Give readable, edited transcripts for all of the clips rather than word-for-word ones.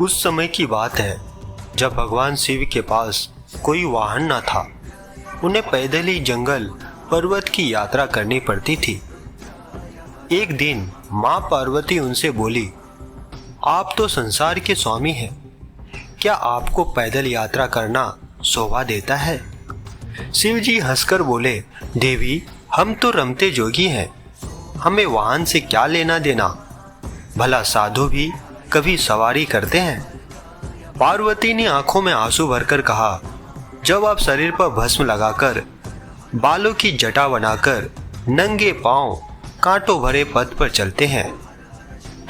उस समय की बात है जब भगवान शिव के पास कोई वाहन न था। उन्हें पैदल ही जंगल पर्वत की यात्रा करनी पड़ती थी। एक दिन माँ पार्वती उनसे बोली, आप तो संसार के स्वामी हैं, क्या आपको पैदल यात्रा करना शोभा देता है? शिव जी हंसकर बोले, देवी, हम तो रमते जोगी हैं, हमें वाहन से क्या लेना देना, भला साधु भी कभी सवारी करते हैं? पार्वती ने आंखों में आंसू भरकर कहा, जब आप शरीर पर भस्म लगाकर, बालों की जटा बनाकर, नंगे पांव कांटों भरे पथ पर चलते हैं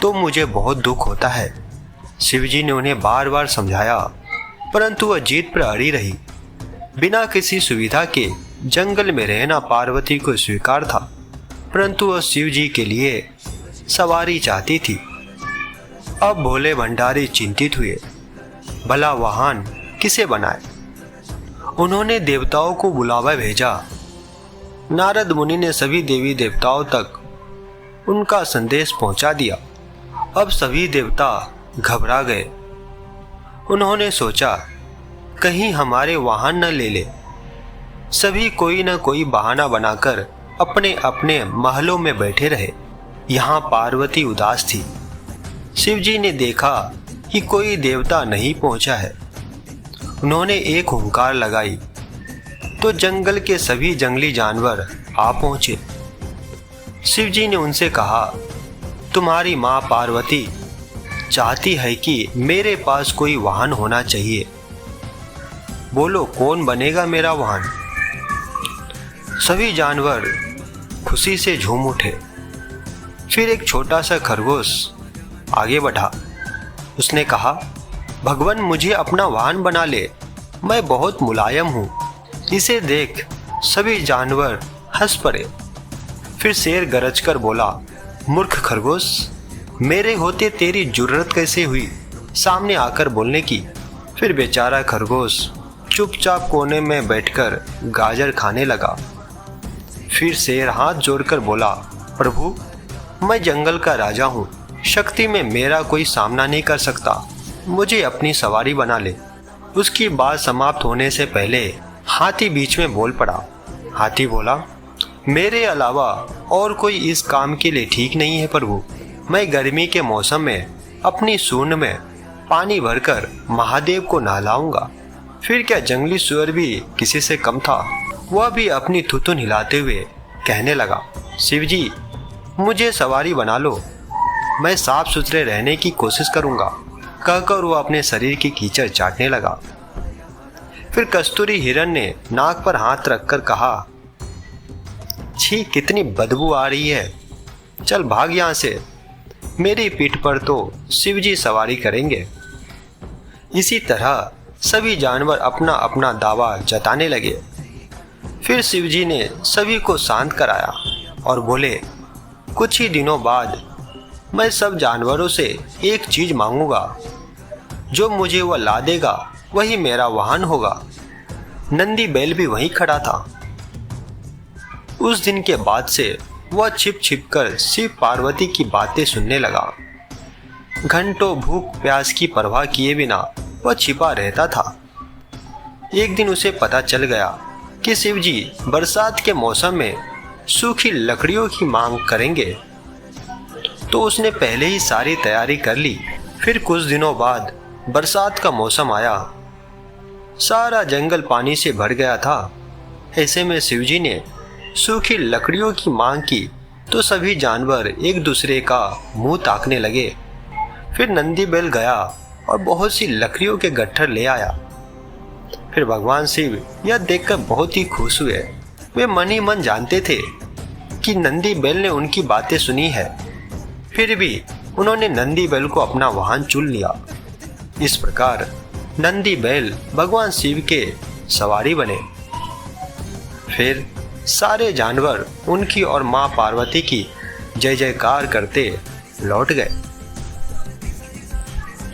तो मुझे बहुत दुख होता है। शिव जी ने उन्हें बार बार समझाया, परंतु वह जीत पर अड़ी रही। बिना किसी सुविधा के जंगल में रहना पार्वती को स्वीकार था, परंतु वह शिव जी के लिए सवारी चाहती थी। अब भोले भंडारी चिंतित हुए, भला वाहन किसे बनाए? उन्होंने देवताओं को बुलावा भेजा। नारद मुनि ने सभी देवी देवताओं तक उनका संदेश पहुंचा दिया। अब सभी देवता घबरा गए। उन्होंने सोचा, कहीं हमारे वाहन न ले ले। सभी कोई न कोई बहाना बनाकर अपने अपने महलों में बैठे रहे। यहाँ पार्वती उदास थी। शिव जी ने देखा कि कोई देवता नहीं पहुंचा है। उन्होंने एक हुंकार लगाई तो जंगल के सभी जंगली जानवर आ पहुंचे। शिव जी ने उनसे कहा, तुम्हारी माँ पार्वती चाहती है कि मेरे पास कोई वाहन होना चाहिए। बोलो, कौन बनेगा मेरा वाहन? सभी जानवर खुशी से झूम उठे। फिर एक छोटा सा खरगोश आगे बढ़ा। उसने कहा, भगवान, मुझे अपना वाहन बना ले, मैं बहुत मुलायम हूँ। इसे देख सभी जानवर हंस पड़े। फिर शेर गरज कर बोला, मूर्ख खरगोश, मेरे होते तेरी जुर्रत कैसे हुई सामने आकर बोलने की? फिर बेचारा खरगोश चुपचाप कोने में बैठकर गाजर खाने लगा। फिर शेर हाथ जोड़कर बोला, प्रभु, मैं जंगल का राजा हूँ, शक्ति में मेरा कोई सामना नहीं कर सकता, मुझे अपनी सवारी बना ले। उसकी बात समाप्त होने से पहले हाथी बीच में बोल पड़ा। हाथी बोला, मेरे अलावा और कोई इस काम के लिए ठीक नहीं है प्रभु। मैं गर्मी के मौसम में अपनी सूंड में पानी भरकर महादेव को नहलाऊंगा। फिर क्या जंगली सुअर भी किसी से कम था? वह भी अपनी थुथुन हिलाते हुए कहने लगा, शिव जी, मुझे सवारी बना लो, मैं साफ सुथरे रहने की कोशिश करूंगा। कहकर वह अपने शरीर की कीचड़ चाटने लगा। फिर कस्तूरी हिरण ने नाक पर हाथ रखकर कहा, छी, कितनी बदबू आ रही है, चल भाग यहाँ से, मेरी पीठ पर तो शिवजी सवारी करेंगे। इसी तरह सभी जानवर अपना अपना दावा जताने लगे। फिर शिवजी ने सभी को शांत कराया और बोले, कुछ ही दिनों बाद मैं सब जानवरों से एक चीज मांगूंगा, जो मुझे वह ला देगा वही मेरा वाहन होगा। नंदी बैल भी वहीं खड़ा था। उस दिन के बाद से वह छिप छिप कर शिव पार्वती की बातें सुनने लगा। घंटों भूख प्यास की परवाह किए बिना वह छिपा रहता था। एक दिन उसे पता चल गया कि शिवजी बरसात के मौसम में सूखी लकड़ियों की मांग करेंगे, तो उसने पहले ही सारी तैयारी कर ली। फिर कुछ दिनों बाद बरसात का मौसम आया। सारा जंगल पानी से भर गया था। ऐसे में शिवजी ने सूखी लकड़ियों की मांग की तो सभी जानवर एक दूसरे का मुंह ताकने लगे। फिर नंदी बैल गया और बहुत सी लकड़ियों के गट्ठर ले आया। फिर भगवान शिव यह देखकर बहुत ही खुश हुए। वे मन ही मन जानते थे कि नंदी बैल ने उनकी बातें सुनी है, फिर भी उन्होंने नंदी बैल को अपना वाहन चुन लिया। इस प्रकार नंदी बैल भगवान शिव के सवारी बने। फिर सारे जानवर उनकी और माँ पार्वती की जय जयकार करते लौट गए।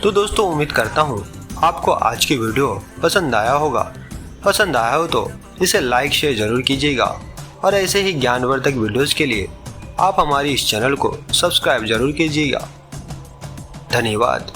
तो दोस्तों, उम्मीद करता हूँ आपको आज की वीडियो पसंद आया होगा। पसंद आया हो तो इसे लाइक शेयर जरूर कीजिएगा और ऐसे ही ज्ञानवर्धक वीडियोस के लिए आप हमारी इस चैनल को सब्सक्राइब जरूर कीजिएगा। धन्यवाद।